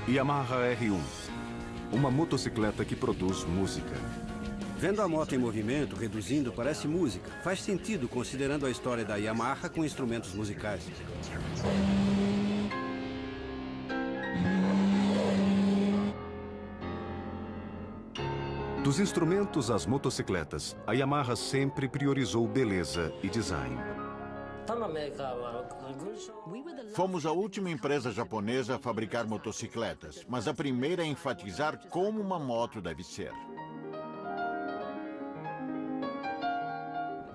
Yamaha R1, uma motocicleta que produz música. Vendo a moto em movimento, reduzindo, parece música. Faz sentido considerando a história da Yamaha com instrumentos musicais. Dos instrumentos às motocicletas, a Yamaha sempre priorizou beleza e design. Fomos a última empresa japonesa a fabricar motocicletas, mas a primeira a enfatizar como uma moto deve ser.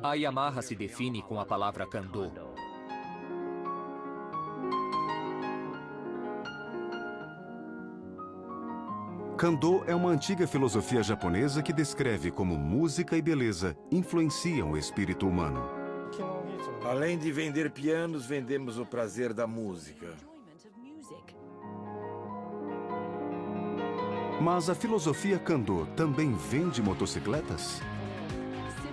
A Yamaha se define com a palavra Kando. Kando é uma antiga filosofia japonesa que descreve como música e beleza influenciam o espírito humano. Além de vender pianos, vendemos o prazer da música. Mas a filosofia Kando também vende motocicletas?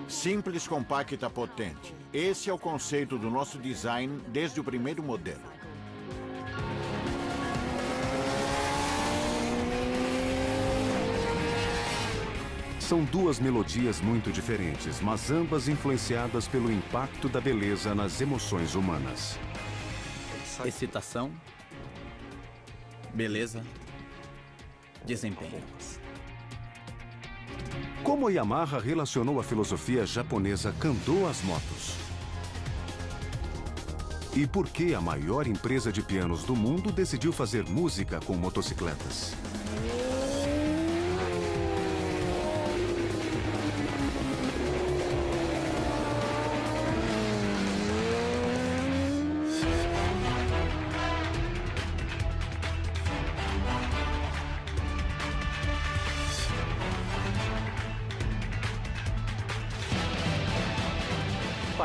Simples, compacta, potente. Esse é o conceito do nosso design desde o primeiro modelo. São duas melodias muito diferentes, mas ambas influenciadas pelo impacto da beleza nas emoções humanas. Excitação, beleza, desempenho. Como a Yamaha relacionou a filosofia japonesa Kando às motos? E por que a maior empresa de pianos do mundo decidiu fazer música com motocicletas?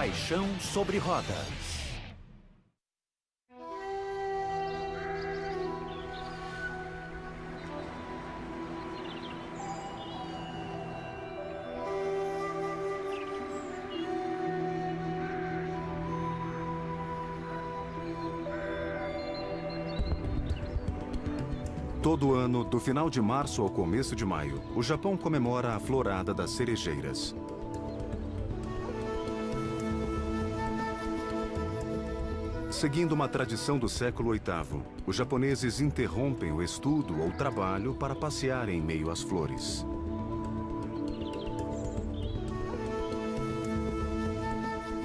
Paixão sobre rodas. Todo ano, do final de março ao começo de maio, o Japão comemora a Florada das Cerejeiras. Seguindo uma tradição do século VIII, os japoneses interrompem o estudo ou trabalho para passear em meio às flores.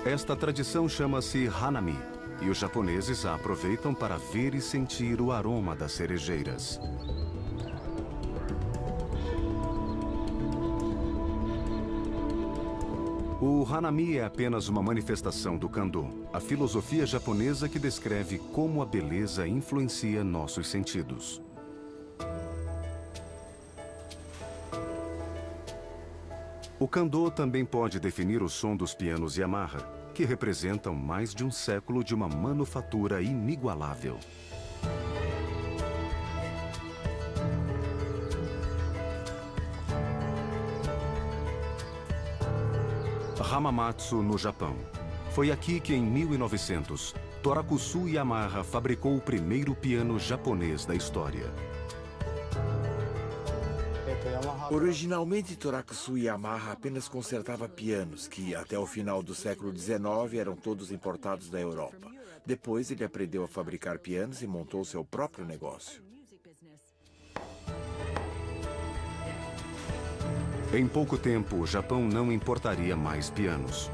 Esta tradição chama-se Hanami, e os japoneses a aproveitam para ver e sentir o aroma das cerejeiras. O Hanami é apenas uma manifestação do Kando, a filosofia japonesa que descreve como a beleza influencia nossos sentidos. O Kando também pode definir o som dos pianos Yamaha, que representam mais de um século de uma manufatura inigualável. Hamamatsu, no Japão. Foi aqui que, em 1900, Torakusu Yamaha fabricou o primeiro piano japonês da história. Originalmente, Torakusu Yamaha apenas consertava pianos, que até o final do século XIX eram todos importados da Europa. Depois, ele aprendeu a fabricar pianos e montou seu próprio negócio. Em pouco tempo, o Japão não importaria mais pianos.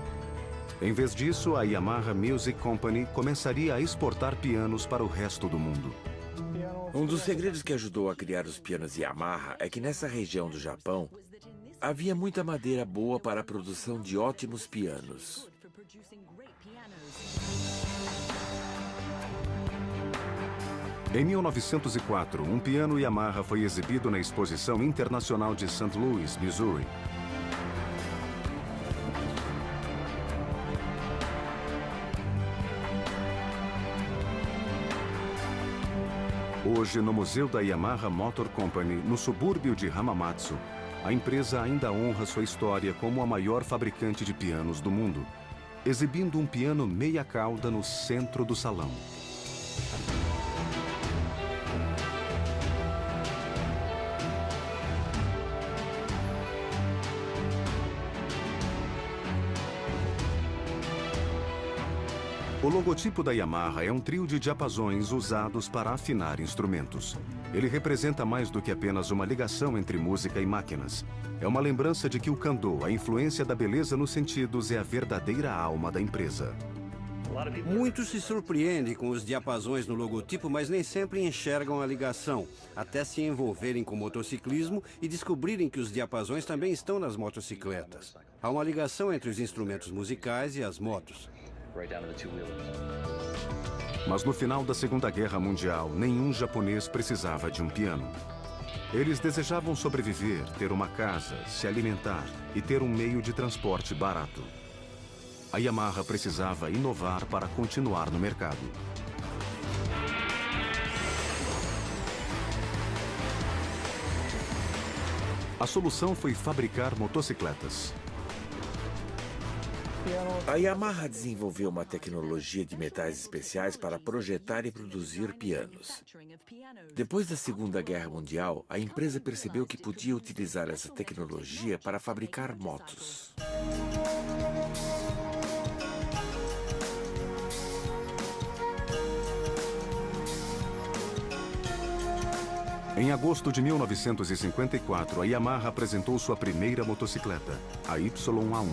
Em vez disso, a Yamaha Music Company começaria a exportar pianos para o resto do mundo. Um dos segredos que ajudou a criar os pianos Yamaha é que nessa região do Japão havia muita madeira boa para a produção de ótimos pianos. Em 1904, um piano Yamaha foi exibido na Exposição Internacional de St. Louis, Missouri. Hoje, no Museu da Yamaha Motor Company, no subúrbio de Hamamatsu, a empresa ainda honra sua história como a maior fabricante de pianos do mundo, exibindo um piano meia cauda no centro do salão. O logotipo da Yamaha é um trio de diapasões usados para afinar instrumentos. Ele representa mais do que apenas uma ligação entre música e máquinas. É uma lembrança de que o Kando, a influência da beleza nos sentidos, é a verdadeira alma da empresa. Muitos se surpreendem com os diapasões no logotipo, mas nem sempre enxergam a ligação, até se envolverem com motociclismo e descobrirem que os diapasões também estão nas motocicletas. Há uma ligação entre os instrumentos musicais e as motos. Mas no final da Segunda Guerra Mundial, nenhum japonês precisava de um piano. Eles desejavam sobreviver, ter uma casa, se alimentar e ter um meio de transporte barato. A Yamaha precisava inovar para continuar no mercado. A solução foi fabricar motocicletas. A Yamaha desenvolveu uma tecnologia de metais especiais para projetar e produzir pianos. Depois da Segunda Guerra Mundial, a empresa percebeu que podia utilizar essa tecnologia para fabricar motos. Em agosto de 1954, a Yamaha apresentou sua primeira motocicleta, a YA1.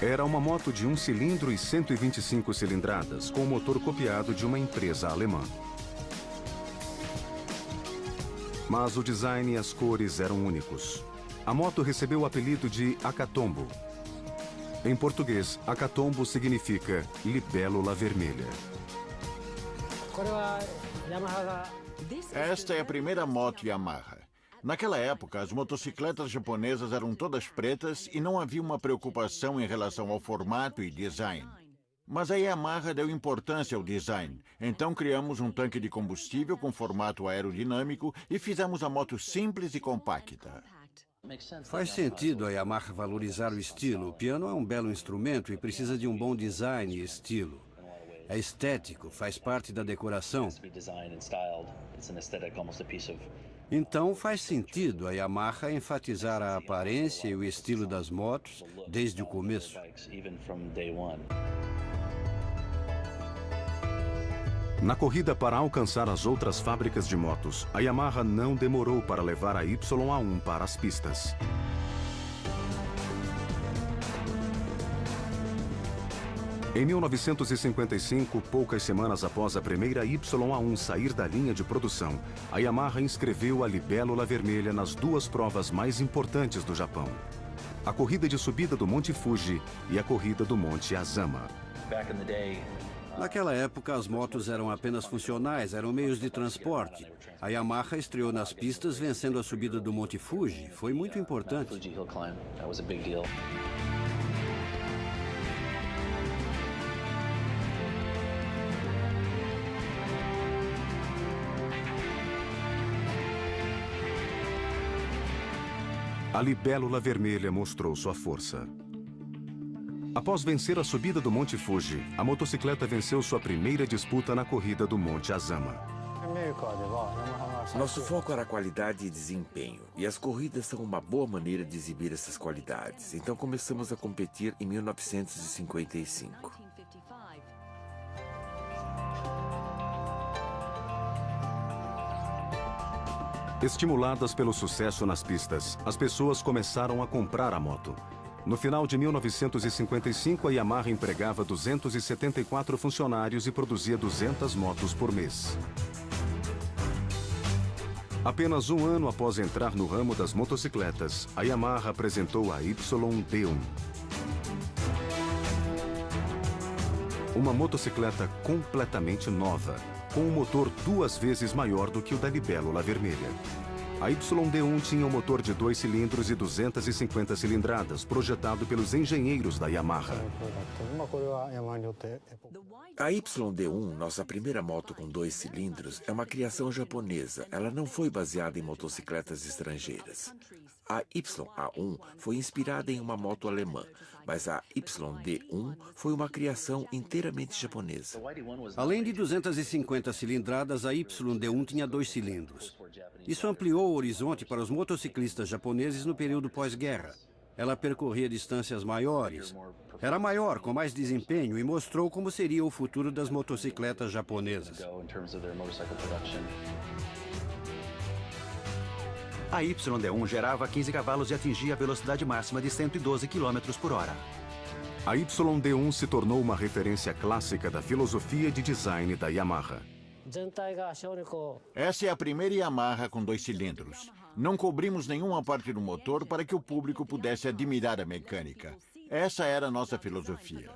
Era uma moto de 1 cilindro e 125 cilindradas, com o motor copiado de uma empresa alemã. Mas o design e as cores eram únicos. A moto recebeu o apelido de Akatombo. Em português, Akatombo significa libélula vermelha. Esta é a primeira moto Yamaha. Naquela época, as motocicletas japonesas eram todas pretas e não havia uma preocupação em relação ao formato e design. Mas a Yamaha deu importância ao design. Então criamos um tanque de combustível com formato aerodinâmico e fizemos a moto simples e compacta. Faz sentido a Yamaha valorizar o estilo. O piano é um belo instrumento e precisa de um bom design e estilo. É estético, faz parte da decoração. Então faz sentido a Yamaha enfatizar a aparência e o estilo das motos desde o começo. Na corrida para alcançar as outras fábricas de motos, a Yamaha não demorou para levar a YA1 para as pistas. Em 1955, poucas semanas após a primeira YA1 sair da linha de produção, a Yamaha inscreveu a libélula vermelha nas duas provas mais importantes do Japão: a corrida de subida do Monte Fuji e a corrida do Monte Azama. Naquela época, as motos eram apenas funcionais, eram meios de transporte. A Yamaha estreou nas pistas vencendo a subida do Monte Fuji. Foi muito importante. A libélula vermelha mostrou sua força. Após vencer a subida do Monte Fuji, a motocicleta venceu sua primeira disputa na corrida do Monte Azama. Nosso foco era qualidade e desempenho, e as corridas são uma boa maneira de exibir essas qualidades. Então começamos a competir em 1955. Estimuladas pelo sucesso nas pistas, as pessoas começaram a comprar a moto. No final de 1955, a Yamaha empregava 274 funcionários e produzia 200 motos por mês. Apenas um ano após entrar no ramo das motocicletas, a Yamaha apresentou a YD1. Uma motocicleta completamente nova, com um motor 2 vezes maior do que o da libélula vermelha. A YD1 tinha um motor de 2 cilindros e 250 cilindradas, projetado pelos engenheiros da Yamaha. A YD1, nossa primeira moto com 2 cilindros, é uma criação japonesa. Ela não foi baseada em motocicletas estrangeiras. A YA1 foi inspirada em uma moto alemã, mas a YD1 foi uma criação inteiramente japonesa. Além de 250 cilindradas, a YD1 tinha 2 cilindros. Isso ampliou o horizonte para os motociclistas japoneses no período pós-guerra. Ela percorria distâncias maiores. Era maior, com mais desempenho e mostrou como seria o futuro das motocicletas japonesas. A YD1 gerava 15 cavalos e atingia a velocidade máxima de 112 km por hora. A YD1 se tornou uma referência clássica da filosofia de design da Yamaha. Essa é a primeira Yamaha com 2 cilindros. Não cobrimos nenhuma parte do motor para que o público pudesse admirar a mecânica. Essa era a nossa filosofia.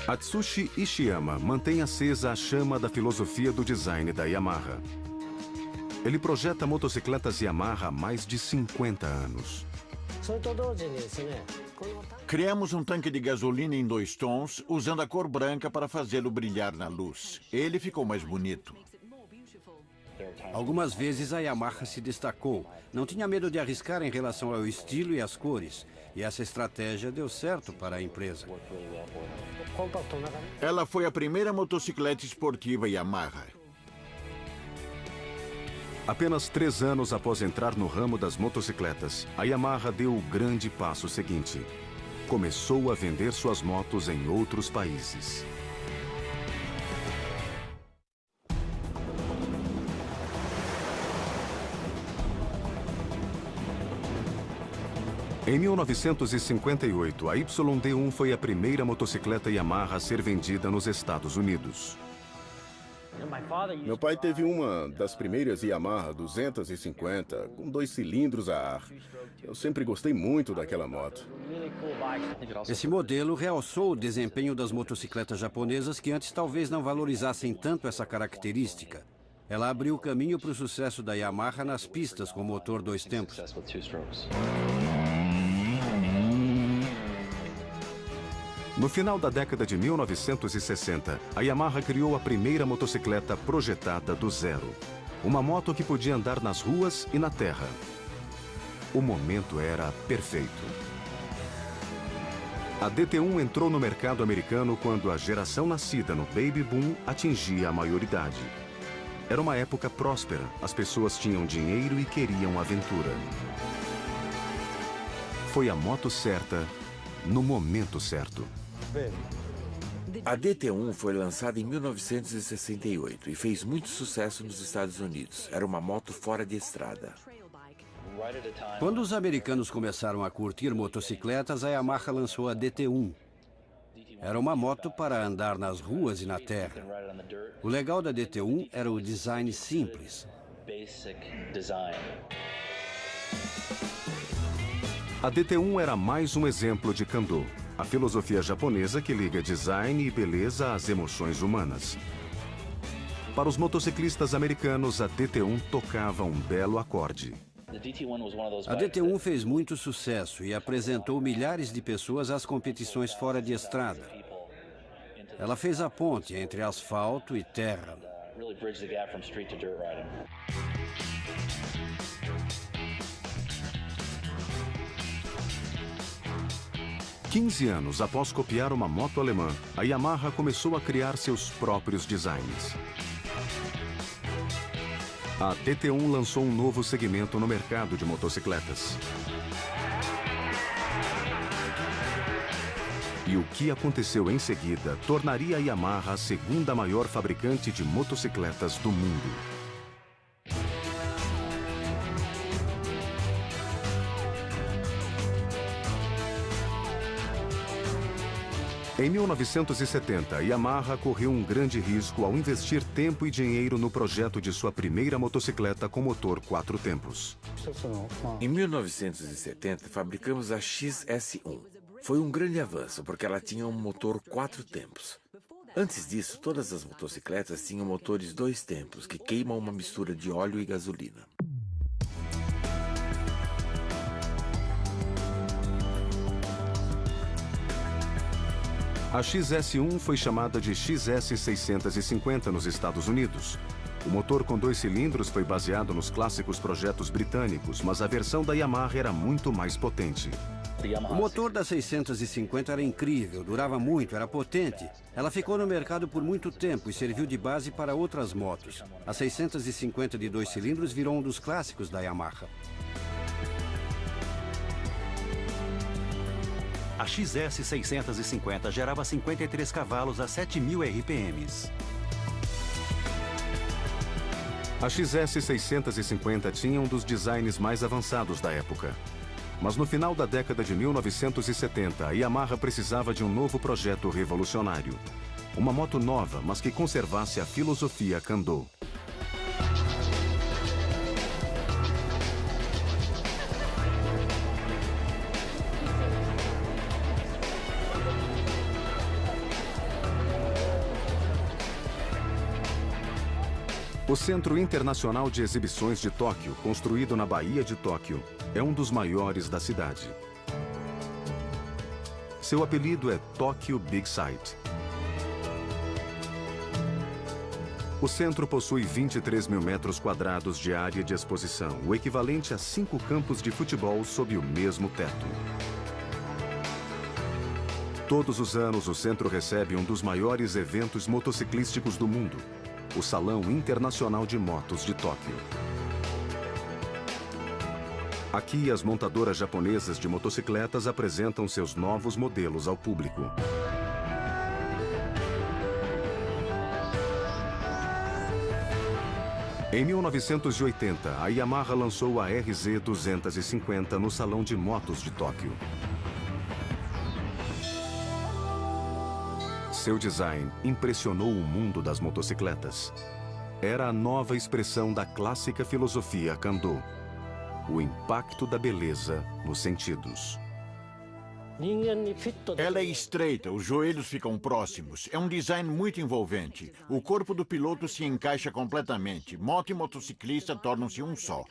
Atsushi Ishiyama mantém acesa a chama da filosofia do design da Yamaha. Ele projeta motocicletas Yamaha há mais de 50 anos. Criamos um tanque de gasolina em 2 tons, usando a cor branca para fazê-lo brilhar na luz. Ele ficou mais bonito. Algumas vezes a Yamaha se destacou. Não tinha medo de arriscar em relação ao estilo e às cores. E essa estratégia deu certo para a empresa. Ela foi a primeira motocicleta esportiva Yamaha. Apenas 3 anos após entrar no ramo das motocicletas, a Yamaha deu o grande passo seguinte. Começou a vender suas motos em outros países. Em 1958, a YD1 foi a primeira motocicleta Yamaha a ser vendida nos Estados Unidos. Meu pai teve uma das primeiras Yamaha 250, com 2 cilindros a ar. Eu sempre gostei muito daquela moto. Esse modelo realçou o desempenho das motocicletas japonesas que antes talvez não valorizassem tanto essa característica. Ela abriu o caminho para o sucesso da Yamaha nas pistas com motor 2 tempos. No final da década de 1960, a Yamaha criou a primeira motocicleta projetada do zero. Uma moto que podia andar nas ruas e na terra. O momento era perfeito. A DT1 entrou no mercado americano quando a geração nascida no Baby Boom atingia a maioridade. Era uma época próspera, as pessoas tinham dinheiro e queriam aventura. Foi a moto certa, no momento certo. A DT1 foi lançada em 1968 e fez muito sucesso nos Estados Unidos. Era uma moto fora de estrada. Quando os americanos começaram a curtir motocicletas, a Yamaha lançou a DT1. Era uma moto para andar nas ruas e na terra. O legal da DT1 era o design simples. A DT1 era mais um exemplo de Kando, a filosofia japonesa que liga design e beleza às emoções humanas. Para os motociclistas americanos, a DT1 tocava um belo acorde. A DT1 fez muito sucesso e apresentou milhares de pessoas às competições fora de estrada. Ela fez a ponte entre asfalto e terra. 15 anos após copiar uma moto alemã, a Yamaha começou a criar seus próprios designs. A DT1 lançou um novo segmento no mercado de motocicletas. E o que aconteceu em seguida tornaria a Yamaha a segunda maior fabricante de motocicletas do mundo. Em 1970, a Yamaha correu um grande risco ao investir tempo e dinheiro no projeto de sua primeira motocicleta com motor 4 tempos. Em 1970, fabricamos a XS1. Foi um grande avanço, porque ela tinha um motor 4 tempos. Antes disso, todas as motocicletas tinham motores 2 tempos, que queimam uma mistura de óleo e gasolina. A XS1 foi chamada de XS650 nos Estados Unidos. O motor com 2 cilindros foi baseado nos clássicos projetos britânicos, mas a versão da Yamaha era muito mais potente. O motor da 650 era incrível, durava muito, era potente. Ela ficou no mercado por muito tempo e serviu de base para outras motos. A 650 de 2 cilindros virou um dos clássicos da Yamaha. A XS 650 gerava 53 cavalos a 7.000 RPMs. A XS 650 tinha um dos designs mais avançados da época. Mas no final da década de 1970, a Yamaha precisava de um novo projeto revolucionário. Uma moto nova, mas que conservasse a filosofia Kando. O Centro Internacional de Exibições de Tóquio, construído na Baía de Tóquio, é um dos maiores da cidade. Seu apelido é Tóquio Big Sight. O centro possui 23 mil metros quadrados de área de exposição, o equivalente a 5 campos de futebol sob o mesmo teto. Todos os anos, o centro recebe um dos maiores eventos motociclísticos do mundo, o Salão Internacional de Motos de Tóquio. Aqui, as montadoras japonesas de motocicletas apresentam seus novos modelos ao público. Em 1980, a Yamaha lançou a RZ 250 no Salão de Motos de Tóquio. Seu design impressionou o mundo das motocicletas. Era a nova expressão da clássica filosofia Kando. O impacto da beleza nos sentidos. Ela é estreita, os joelhos ficam próximos. É um design muito envolvente. O corpo do piloto se encaixa completamente. Moto e motociclista tornam-se um só.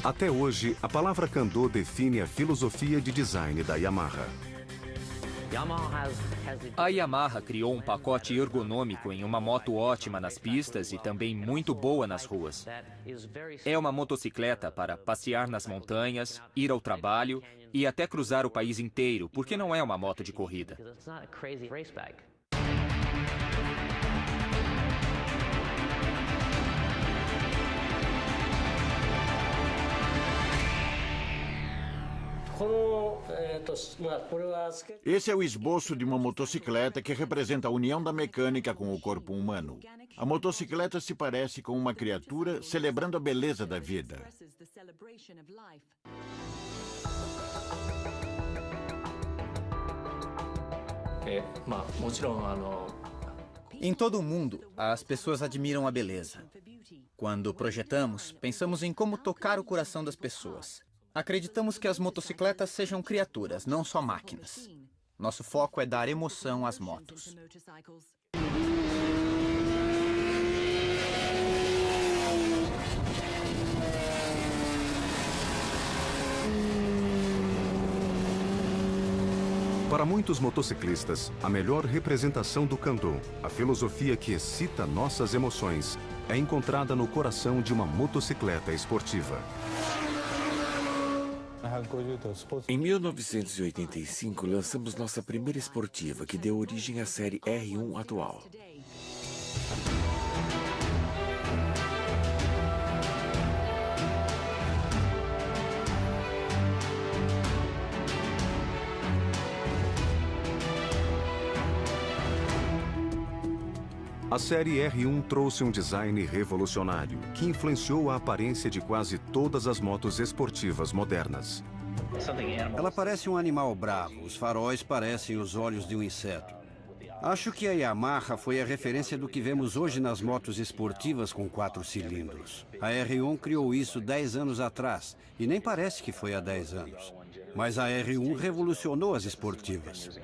Até hoje, a palavra Kando define a filosofia de design da Yamaha. A Yamaha criou um pacote ergonômico em uma moto ótima nas pistas e também muito boa nas ruas. É uma motocicleta para passear nas montanhas, ir ao trabalho e até cruzar o país inteiro, porque não é uma moto de corrida. Esse é o esboço de uma motocicleta que representa a união da mecânica com o corpo humano. A motocicleta se parece com uma criatura celebrando a beleza da vida. Em todo o mundo, as pessoas admiram a beleza. Quando projetamos, pensamos em como tocar o coração das pessoas. Acreditamos que as motocicletas sejam criaturas, não só máquinas. Nosso foco é dar emoção às motos. Para muitos motociclistas, a melhor representação do Kando, a filosofia que excita nossas emoções, é encontrada no coração de uma motocicleta esportiva. Em 1985, lançamos nossa primeira esportiva, que deu origem à série R1 atual. A série R1 trouxe um design revolucionário, que influenciou a aparência de quase todas as motos esportivas modernas. Ela parece um animal bravo, os faróis parecem os olhos de um inseto. Acho que a Yamaha foi a referência do que vemos hoje nas motos esportivas com 4 cilindros. A R1 criou isso 10 anos atrás, e nem parece que foi há 10 anos. Mas a R1 revolucionou as esportivas.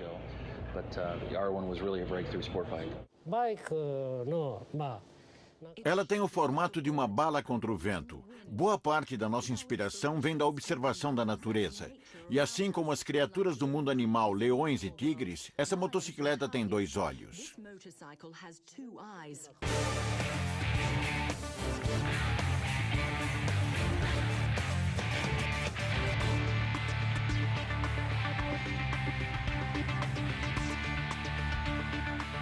Ela tem o formato de uma bala contra o vento. Boa parte da nossa inspiração vem da observação da natureza. E assim como as criaturas do mundo animal, leões e tigres, essa motocicleta tem 2 olhos.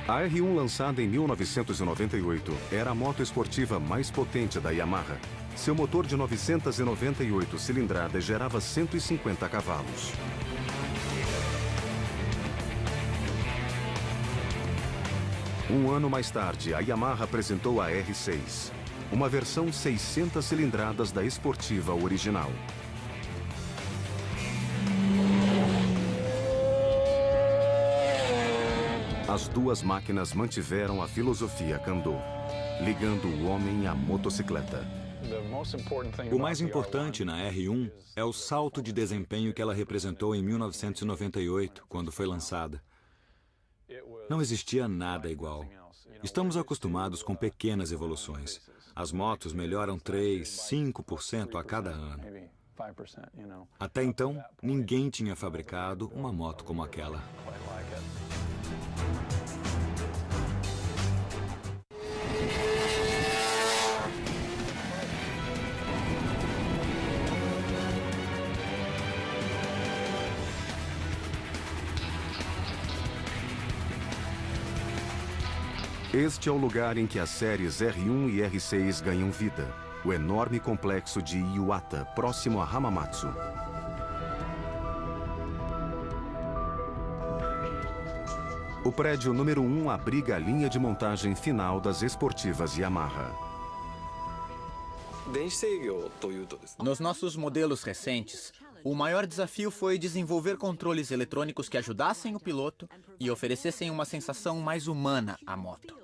A R1, lançada em 1998, era a moto esportiva mais potente da Yamaha. Seu motor de 998 cilindradas gerava 150 cavalos. Um ano mais tarde, a Yamaha apresentou a R6, uma versão 600 cilindradas da esportiva original. As duas máquinas mantiveram a filosofia Kando, ligando o homem à motocicleta. O mais importante na R1 é o salto de desempenho que ela representou em 1998, quando foi lançada. Não existia nada igual. Estamos acostumados com pequenas evoluções. As motos melhoram 3%, 5% a cada ano. Até então, ninguém tinha fabricado uma moto como aquela. Este é o lugar em que as séries R1 e R6 ganham vida. O enorme complexo de Iwata, próximo a Hamamatsu. O prédio número 1 abriga a linha de montagem final das esportivas Yamaha. Nos nossos modelos recentes, o maior desafio foi desenvolver controles eletrônicos que ajudassem o piloto e oferecessem uma sensação mais humana à moto.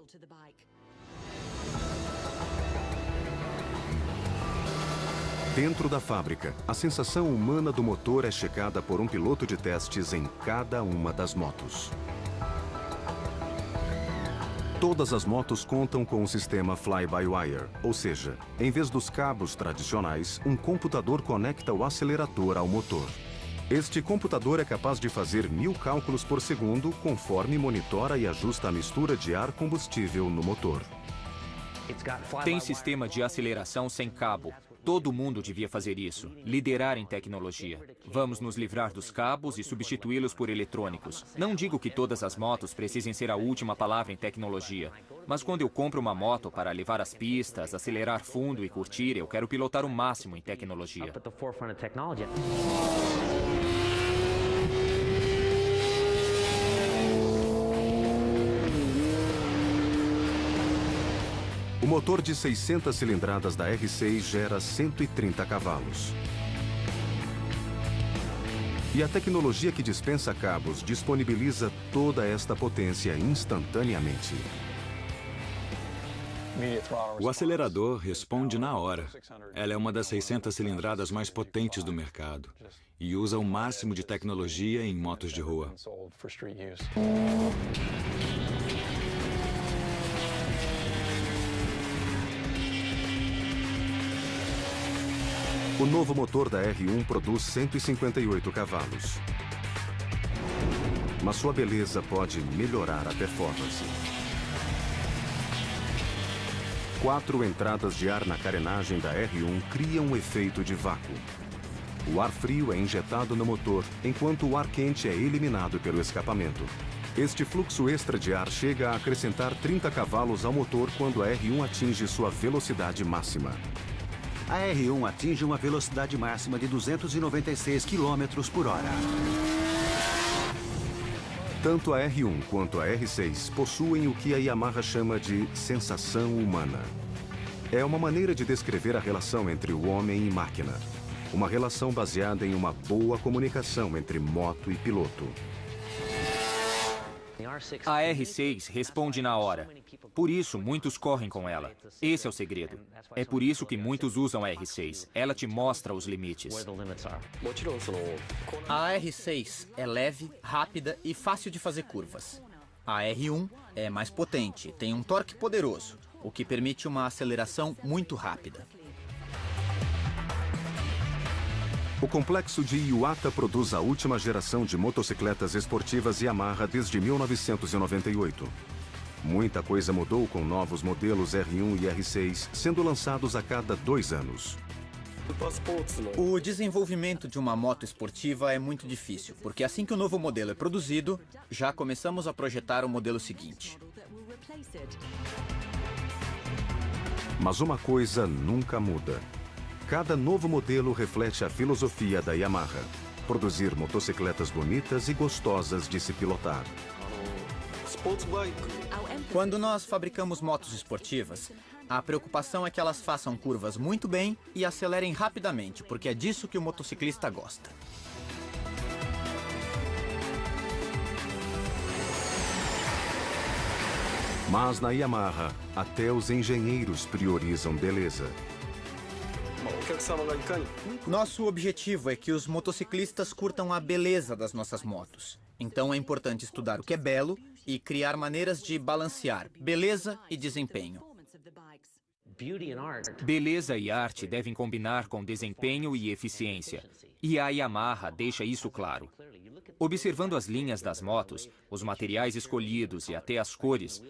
Dentro da fábrica, a sensação humana do motor é checada por um piloto de testes em cada uma das motos. Todas as motos contam com o sistema fly-by-wire, ou seja, em vez dos cabos tradicionais, um computador conecta o acelerador ao motor. Este computador é capaz de fazer 1000 cálculos por segundo, conforme monitora e ajusta a mistura de ar-combustível no motor. Tem sistema de aceleração sem cabo. Todo mundo devia fazer isso, liderar em tecnologia. Vamos nos livrar dos cabos e substituí-los por eletrônicos. Não digo que todas as motos precisem ser a última palavra em tecnologia, mas quando eu compro uma moto para levar às pistas, acelerar fundo e curtir, eu quero pilotar o máximo em tecnologia. O motor de 600 cilindradas da R6 gera 130 cavalos. E a tecnologia que dispensa cabos disponibiliza toda esta potência instantaneamente. O acelerador responde na hora. Ela é uma das 600 cilindradas mais potentes do mercado e usa o máximo de tecnologia em motos de rua. O novo motor da R1 produz 158 cavalos. Mas sua beleza pode melhorar a performance. 4 entradas de ar na carenagem da R1 criam um efeito de vácuo. O ar frio é injetado no motor, enquanto o ar quente é eliminado pelo escapamento. Este fluxo extra de ar chega a acrescentar 30 cavalos ao motor quando a R1 atinge sua velocidade máxima. A R1 atinge uma velocidade máxima de 296 km por hora. Tanto a R1 quanto a R6 possuem o que a Yamaha chama de sensação humana. É uma maneira de descrever a relação entre o homem e máquina. Uma relação baseada em uma boa comunicação entre moto e piloto. A R6 responde na hora. Por isso, muitos correm com ela. Esse é o segredo. É por isso que muitos usam a R6. Ela te mostra os limites. A R6 é leve, rápida e fácil de fazer curvas. A R1 é mais potente, tem um torque poderoso, o que permite uma aceleração muito rápida. O complexo de Iwata produz a última geração de motocicletas esportivas Yamaha desde 1998. Muita coisa mudou com novos modelos R1 e R6 sendo lançados a cada 2 anos. O desenvolvimento de uma moto esportiva é muito difícil, porque assim que o novo modelo é produzido, já começamos a projetar o modelo seguinte. Mas uma coisa nunca muda. Cada novo modelo reflete a filosofia da Yamaha: produzir motocicletas bonitas e gostosas de se pilotar. Quando nós fabricamos motos esportivas, a preocupação é que elas façam curvas muito bem e acelerem rapidamente, porque é disso que o motociclista gosta. Mas na Yamaha, até os engenheiros priorizam beleza. Nosso objetivo é que os motociclistas curtam a beleza das nossas motos. Então é importante estudar o que é belo e criar maneiras de balancear beleza e desempenho. Beleza e arte devem combinar com desempenho e eficiência. E a Yamaha deixa isso claro. Observando as linhas das motos, os materiais escolhidos e até as cores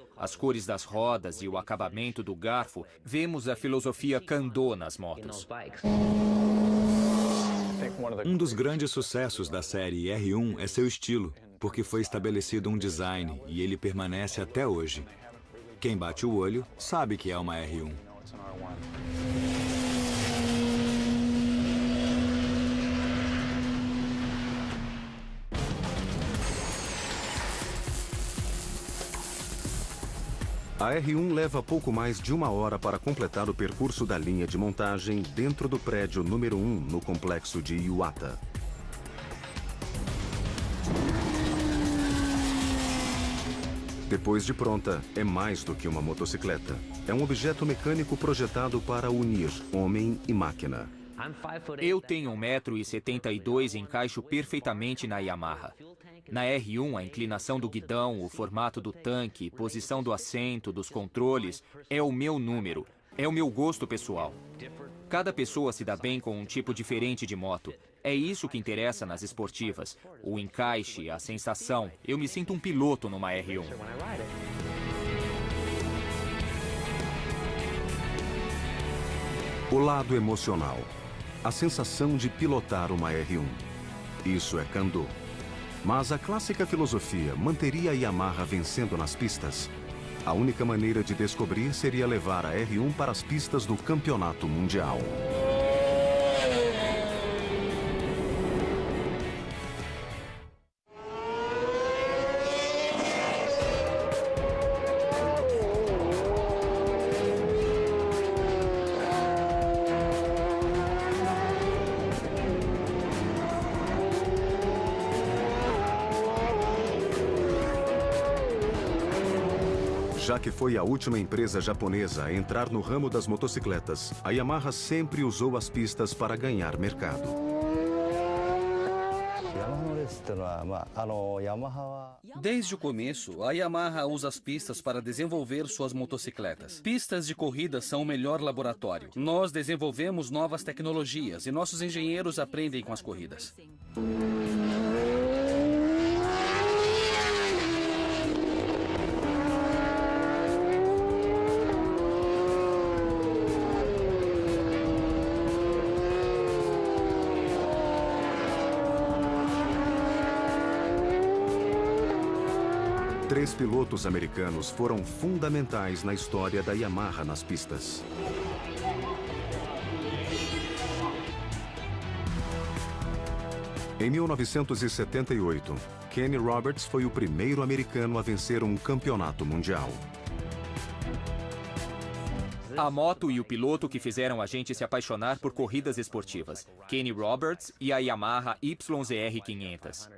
das rodas e o acabamento do garfo, vemos a filosofia Kando nas motos. Um dos grandes sucessos da série R1 é seu estilo, porque foi estabelecido um design e ele permanece até hoje. Quem bate o olho sabe que é uma R1. A R1 leva pouco mais de 1 hora para completar o percurso da linha de montagem dentro do prédio número 1 no complexo de Iwata. Depois de pronta, é mais do que uma motocicleta. É um objeto mecânico projetado para unir homem e máquina. Eu tenho 1,72 m e encaixo perfeitamente na Yamaha. Na R1, a inclinação do guidão, o formato do tanque, posição do assento, dos controles, é o meu número, é o meu gosto pessoal. Cada pessoa se dá bem com um tipo diferente de moto. É isso que interessa nas esportivas. O encaixe, a sensação. Eu me sinto um piloto numa R1. O lado emocional. A sensação de pilotar uma R1. Isso é Kando. Mas a clássica filosofia manteria a Yamaha vencendo nas pistas? A única maneira de descobrir seria levar a R1 para as pistas do Campeonato Mundial. Já que foi a última empresa japonesa a entrar no ramo das motocicletas, a Yamaha sempre usou as pistas para ganhar mercado. Desde o começo, a Yamaha usa as pistas para desenvolver suas motocicletas. Pistas de corrida são o melhor laboratório. Nós desenvolvemos novas tecnologias e nossos engenheiros aprendem com as corridas. Três pilotos americanos foram fundamentais na história da Yamaha nas pistas. Em 1978, Kenny Roberts foi o primeiro americano a vencer um campeonato mundial. A moto e o piloto que fizeram a gente se apaixonar por corridas esportivas. Kenny Roberts e a Yamaha YZR 500.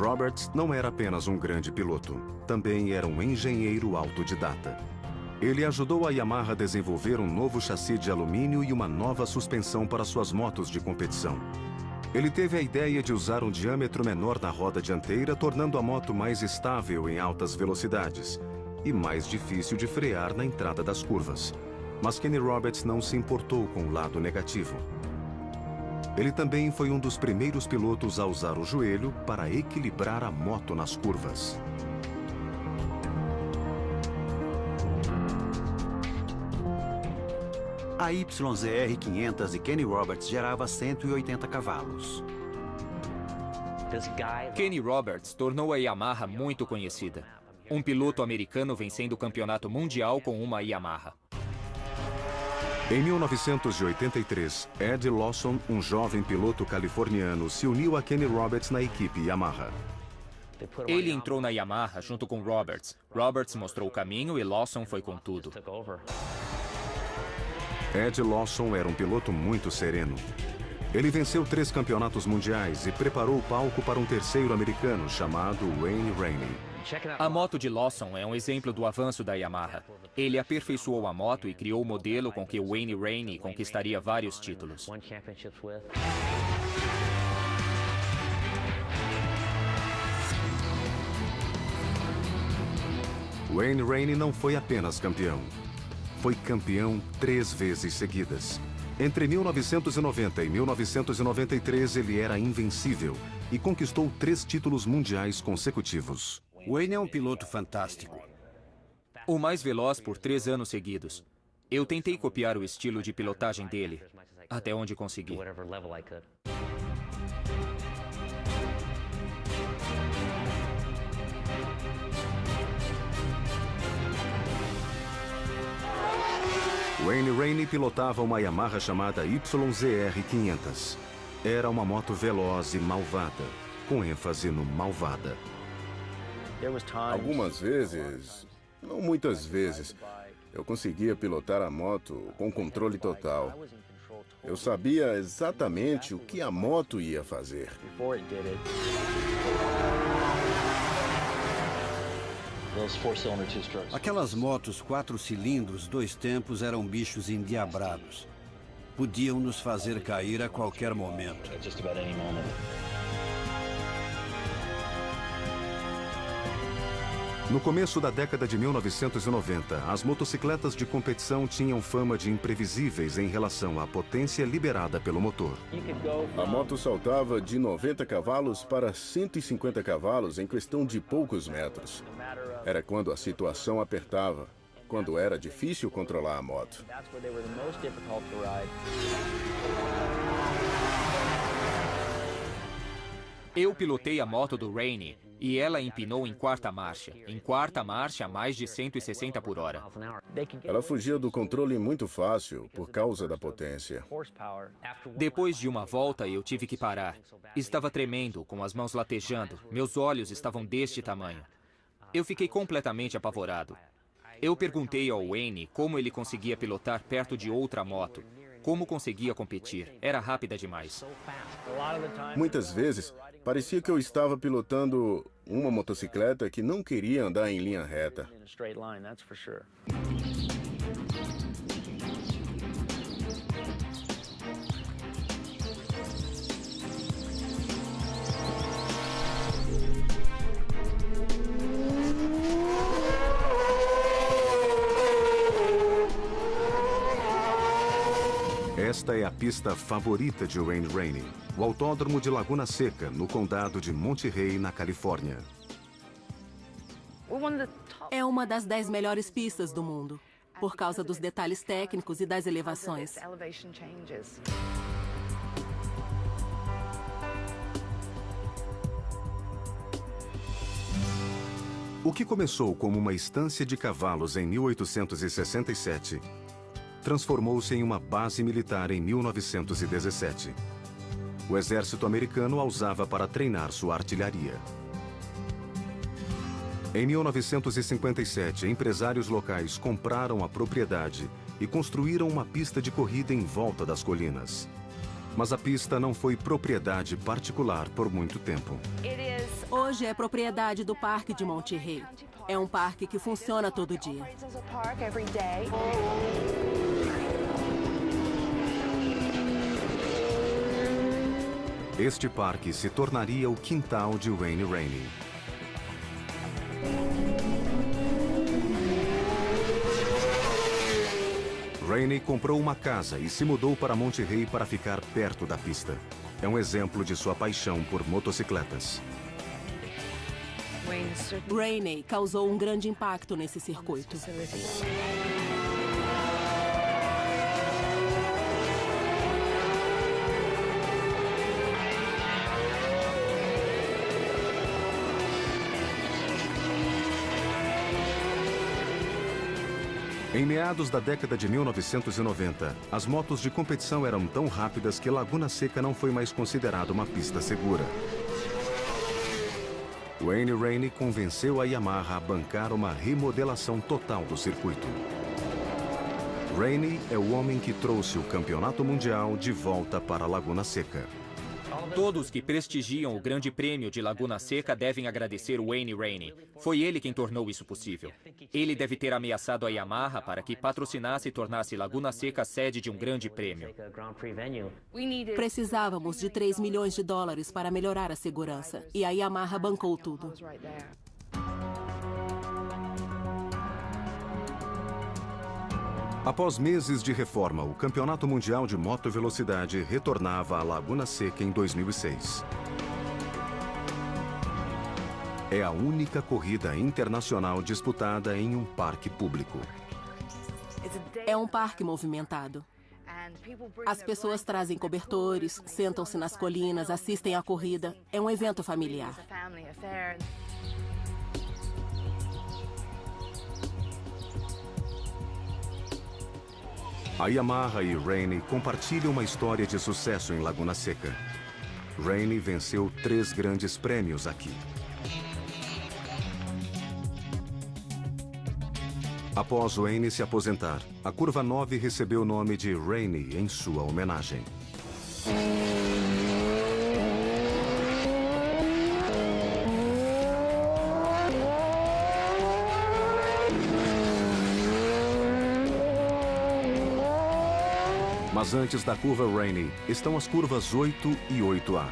Roberts não era apenas um grande piloto, também era um engenheiro autodidata. Ele ajudou a Yamaha a desenvolver um novo chassi de alumínio e uma nova suspensão para suas motos de competição. Ele teve a ideia de usar um diâmetro menor na roda dianteira, tornando a moto mais estável em altas velocidades e mais difícil de frear na entrada das curvas. Mas Kenny Roberts não se importou com o lado negativo. Ele também foi um dos primeiros pilotos a usar o joelho para equilibrar a moto nas curvas. A YZR 500 de Kenny Roberts gerava 180 cavalos. Kenny Roberts tornou a Yamaha muito conhecida. Um piloto americano vencendo o campeonato mundial com uma Yamaha. Em 1983, Ed Lawson, um jovem piloto californiano, se uniu a Kenny Roberts na equipe Yamaha. Ele entrou na Yamaha junto com Roberts. Roberts mostrou o caminho e Lawson foi com tudo. Ed Lawson era um piloto muito sereno. Ele venceu 3 campeonatos mundiais e preparou o palco para um terceiro americano chamado Wayne Rainey. A moto de Lawson é um exemplo do avanço da Yamaha. Ele aperfeiçoou a moto e criou o modelo com que Wayne Rainey conquistaria vários títulos. Wayne Rainey não foi apenas campeão. Foi campeão 3 vezes seguidas. Entre 1990 e 1993, ele era invencível e conquistou 3 títulos mundiais consecutivos. Wayne é um piloto fantástico. O mais veloz por 3 anos seguidos. Eu tentei copiar o estilo de pilotagem dele, até onde consegui. Wayne Rainey pilotava uma Yamaha chamada YZR 500. Era uma moto veloz e malvada, com ênfase no malvada. Algumas vezes, não muitas vezes, eu conseguia pilotar a moto com controle total. Eu sabia exatamente o que a moto ia fazer. Aquelas motos 4 cilindros, 2 tempos, eram bichos endiabrados. Podiam nos fazer cair a qualquer momento. No começo da década de 1990, as motocicletas de competição tinham fama de imprevisíveis em relação à potência liberada pelo motor. A moto saltava de 90 cavalos para 150 cavalos em questão de poucos metros. Era quando a situação apertava, quando era difícil controlar a moto. Eu pilotei a moto do Rainey e ela empinou em 4ª marcha. Em 4ª marcha, a mais de 160 por hora. Ela fugia do controle muito fácil por causa da potência. Depois de uma volta, eu tive que parar. Estava tremendo, com as mãos latejando. Meus olhos estavam deste tamanho. Eu fiquei completamente apavorado. Eu perguntei ao Wayne como ele conseguia pilotar perto de outra moto. Como conseguia competir. Era rápida demais. Muitas vezes, parecia que eu estava pilotando uma motocicleta que não queria andar em linha reta. Esta é a pista favorita de Wayne Rainey, o Autódromo de Laguna Seca, no condado de Monterey, na Califórnia. É uma das 10 melhores pistas do mundo, por causa dos detalhes técnicos e das elevações. O que começou como uma estância de cavalos em 1867... transformou-se em uma base militar em 1917. O exército americano a usava para treinar sua artilharia. Em 1957, empresários locais compraram a propriedade e construíram uma pista de corrida em volta das colinas. Mas a pista não foi propriedade particular por muito tempo. Hoje é propriedade do Parque de Monterey. É um parque que funciona todo dia. Este parque se tornaria o quintal de Wayne Rainey. Rainey comprou uma casa e se mudou para Monterey para ficar perto da pista. É um exemplo de sua paixão por motocicletas. Rainey causou um grande impacto nesse circuito. Em meados da década de 1990, as motos de competição eram tão rápidas que Laguna Seca não foi mais considerada uma pista segura. Wayne Rainey convenceu a Yamaha a bancar uma remodelação total do circuito. Rainey é o homem que trouxe o campeonato mundial de volta para Laguna Seca. Todos que prestigiam o Grande Prêmio de Laguna Seca devem agradecer Wayne Rainey. Foi ele quem tornou isso possível. Ele deve ter ameaçado a Yamaha para que patrocinasse e tornasse Laguna Seca sede de um Grande Prêmio. Precisávamos de 3 milhões de dólares para melhorar a segurança, e a Yamaha bancou tudo. Após meses de reforma, o Campeonato Mundial de Motovelocidade retornava à Laguna Seca em 2006. É a única corrida internacional disputada em um parque público. É um parque movimentado. As pessoas trazem cobertores, sentam-se nas colinas, assistem à corrida. É um evento familiar. A Yamaha e Rainey compartilham uma história de sucesso em Laguna Seca. Rainey venceu 3 grandes prêmios aqui. Após Wayne se aposentar, a Curva 9 recebeu o nome de Rainey em sua homenagem. Mas antes da curva Rainey, estão as curvas 8 e 8A,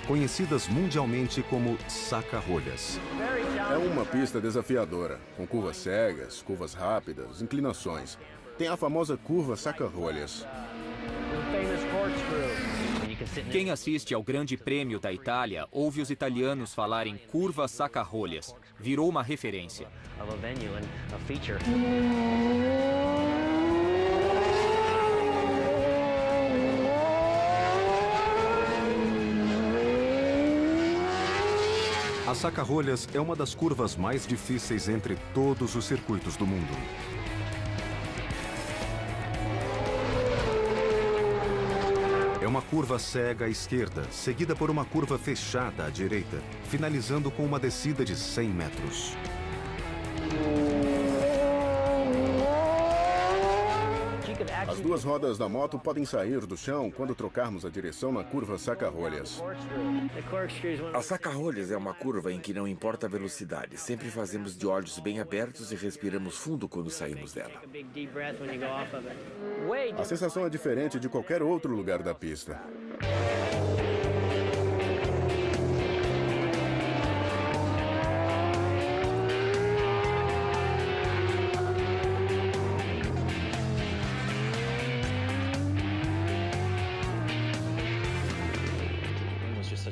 conhecidas mundialmente como saca-rolhas. É uma pista desafiadora, com curvas cegas, curvas rápidas, inclinações. Tem a famosa curva saca-rolhas. Quem assiste ao Grande Prêmio da Itália ouve os italianos falarem curva saca-rolhas. Virou uma referência. A saca-rolhas é uma das curvas mais difíceis entre todos os circuitos do mundo. É uma curva cega à esquerda, seguida por uma curva fechada à direita, finalizando com uma descida de 100 metros. As duas rodas da moto podem sair do chão quando trocarmos a direção na curva saca-rolhas. A saca-rolhas é uma curva em que não importa a velocidade. Sempre fazemos de olhos bem abertos e respiramos fundo quando saímos dela. A sensação é diferente de qualquer outro lugar da pista.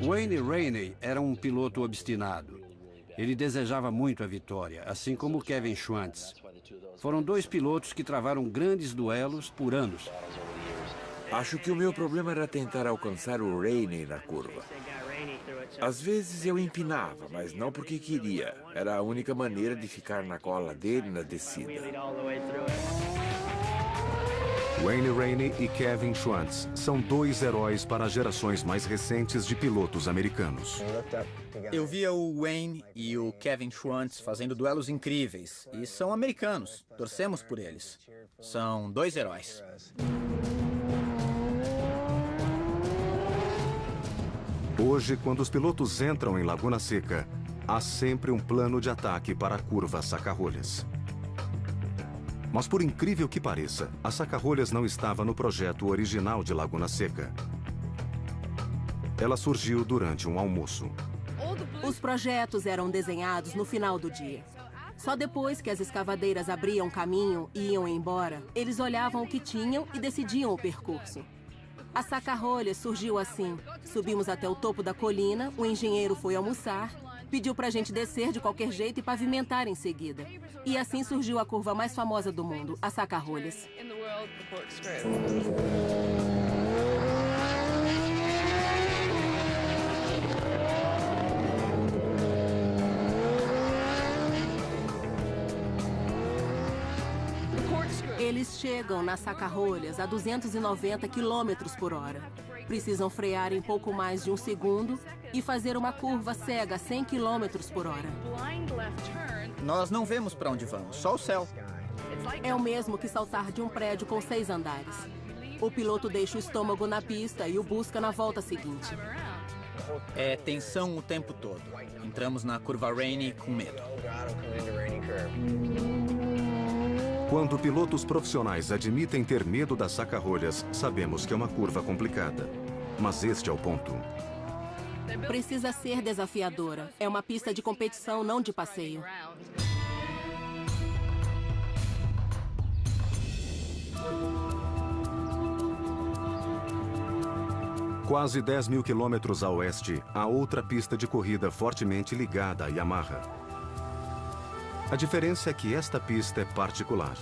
Wayne Rainey era um piloto obstinado. Ele desejava muito a vitória, assim como Kevin Schwantz. Foram 2 pilotos que travaram grandes duelos por anos. Acho que o meu problema era tentar alcançar o Rainey na curva. Às vezes eu empinava, mas não porque queria. Era a única maneira de ficar na cola dele na descida. Wayne Rainey e Kevin Schwantz são 2 heróis para as gerações mais recentes de pilotos americanos. Eu via o Wayne e o Kevin Schwantz fazendo duelos incríveis. E são americanos. Torcemos por eles. São 2 heróis. Hoje, quando os pilotos entram em Laguna Seca, há sempre um plano de ataque para a curva saca-rolhas. Mas por incrível que pareça, a saca-rolhas não estava no projeto original de Laguna Seca. Ela surgiu durante um almoço. Os projetos eram desenhados no final do dia. Só depois que as escavadeiras abriam caminho e iam embora, eles olhavam o que tinham e decidiam o percurso. A saca-rolhas surgiu assim. Subimos até o topo da colina, o engenheiro foi almoçar, pediu pra gente descer de qualquer jeito e pavimentar em seguida. E assim surgiu a curva mais famosa do mundo, a saca-rolhas. Eles chegam na saca-rolhas a 290 km por hora. Precisam frear em pouco mais de um segundo e fazer uma curva cega a 100 km por hora. Nós não vemos para onde vamos, só o céu. É o mesmo que saltar de um prédio com 6 andares. O piloto deixa o estômago na pista e o busca na volta seguinte. É tensão o tempo todo. Entramos na curva Rainy com medo. Quando pilotos profissionais admitem ter medo das saca-rolhas, sabemos que é uma curva complicada. Mas este é o ponto. Precisa ser desafiadora. É uma pista de competição, não de passeio. Quase 10 mil quilômetros a oeste, há outra pista de corrida fortemente ligada à Yamaha. A diferença é que esta pista é particular.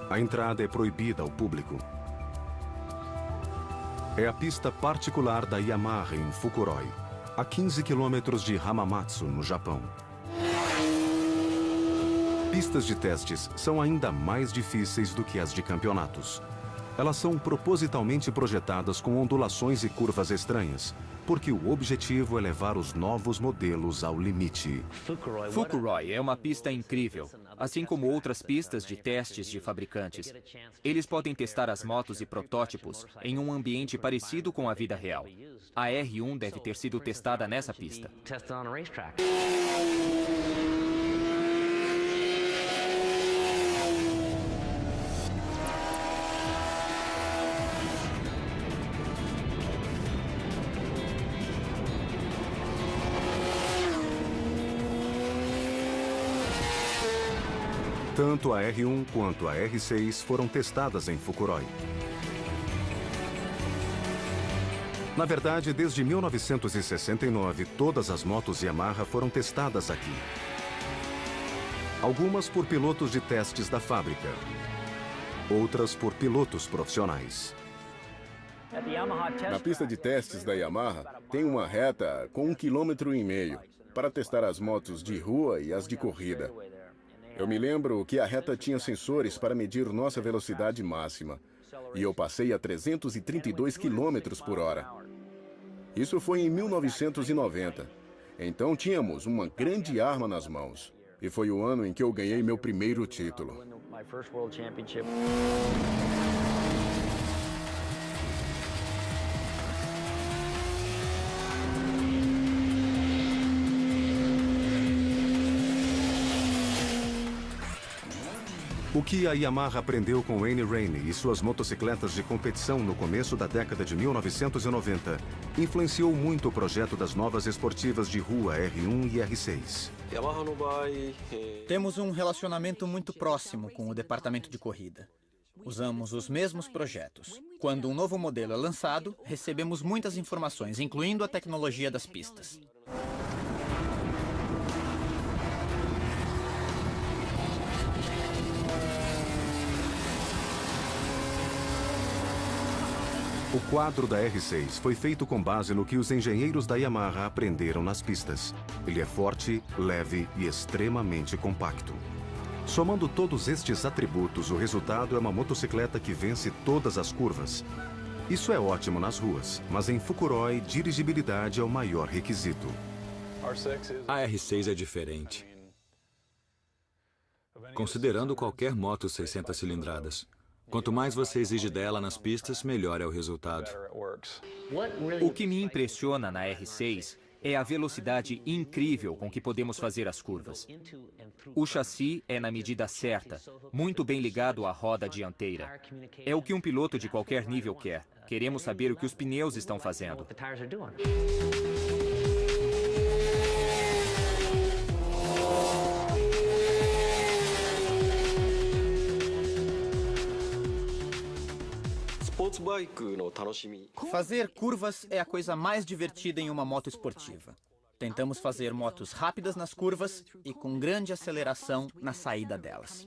A entrada é proibida ao público. É a pista particular da Yamaha em Fukuroi, a 15 quilômetros de Hamamatsu, no Japão. Pistas de testes são ainda mais difíceis do que as de campeonatos. Elas são propositalmente projetadas com ondulações e curvas estranhas, porque o objetivo é levar os novos modelos ao limite. Fukuroi é uma pista incrível, assim como outras pistas de testes de fabricantes. Eles podem testar as motos e protótipos em um ambiente parecido com a vida real. A R1 deve ter sido testada nessa pista. Tanto a R1 quanto a R6 foram testadas em Fukuroi. Na verdade, desde 1969, todas as motos Yamaha foram testadas aqui. Algumas por pilotos de testes da fábrica, outras por pilotos profissionais. Na pista de testes da Yamaha, tem uma reta com 1,5 km para testar as motos de rua e as de corrida. Eu me lembro que a reta tinha sensores para medir nossa velocidade máxima. E eu passei a 332 km por hora. Isso foi em 1990. Então tínhamos uma grande arma nas mãos. E foi o ano em que eu ganhei meu primeiro título. O que a Yamaha aprendeu com Annie Rainey e suas motocicletas de competição no começo da década de 1990 influenciou muito o projeto das novas esportivas de rua R1 e R6. Temos um relacionamento muito próximo com o departamento de corrida. Usamos os mesmos projetos. Quando um novo modelo é lançado, recebemos muitas informações, incluindo a tecnologia das pistas. O quadro da R6 foi feito com base no que os engenheiros da Yamaha aprenderam nas pistas. Ele é forte, leve e extremamente compacto. Somando todos estes atributos, o resultado é uma motocicleta que vence todas as curvas. Isso é ótimo nas ruas, mas em Fukuroi, dirigibilidade é o maior requisito. A R6 é diferente. Considerando qualquer moto 600 cilindradas. Quanto mais você exige dela nas pistas, melhor é o resultado. O que me impressiona na R6 é a velocidade incrível com que podemos fazer as curvas. O chassi é na medida certa, muito bem ligado à roda dianteira. É o que um piloto de qualquer nível quer. Queremos saber o que os pneus estão fazendo. Fazer curvas é a coisa mais divertida em uma moto esportiva. Tentamos fazer motos rápidas nas curvas e com grande aceleração na saída delas.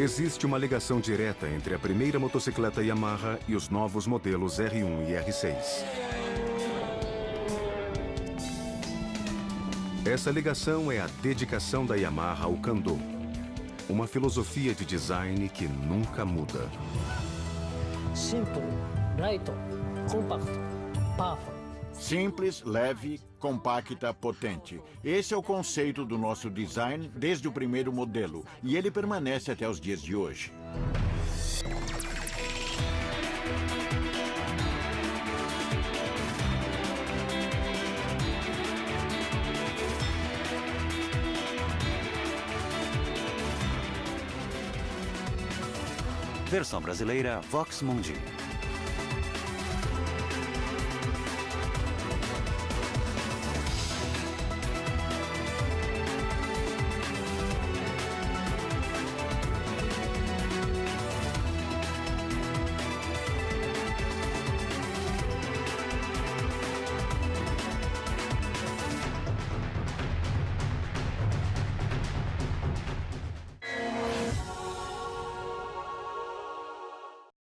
Existe uma ligação direta entre a primeira motocicleta Yamaha e os novos modelos R1 e R6. Essa ligação é a dedicação da Yamaha ao Kando, uma filosofia de design que nunca muda. Simples, leve, compacta, potente. Esse é o conceito do nosso design desde o primeiro modelo, e ele permanece até os dias de hoje. Versão brasileira Vox Mundi.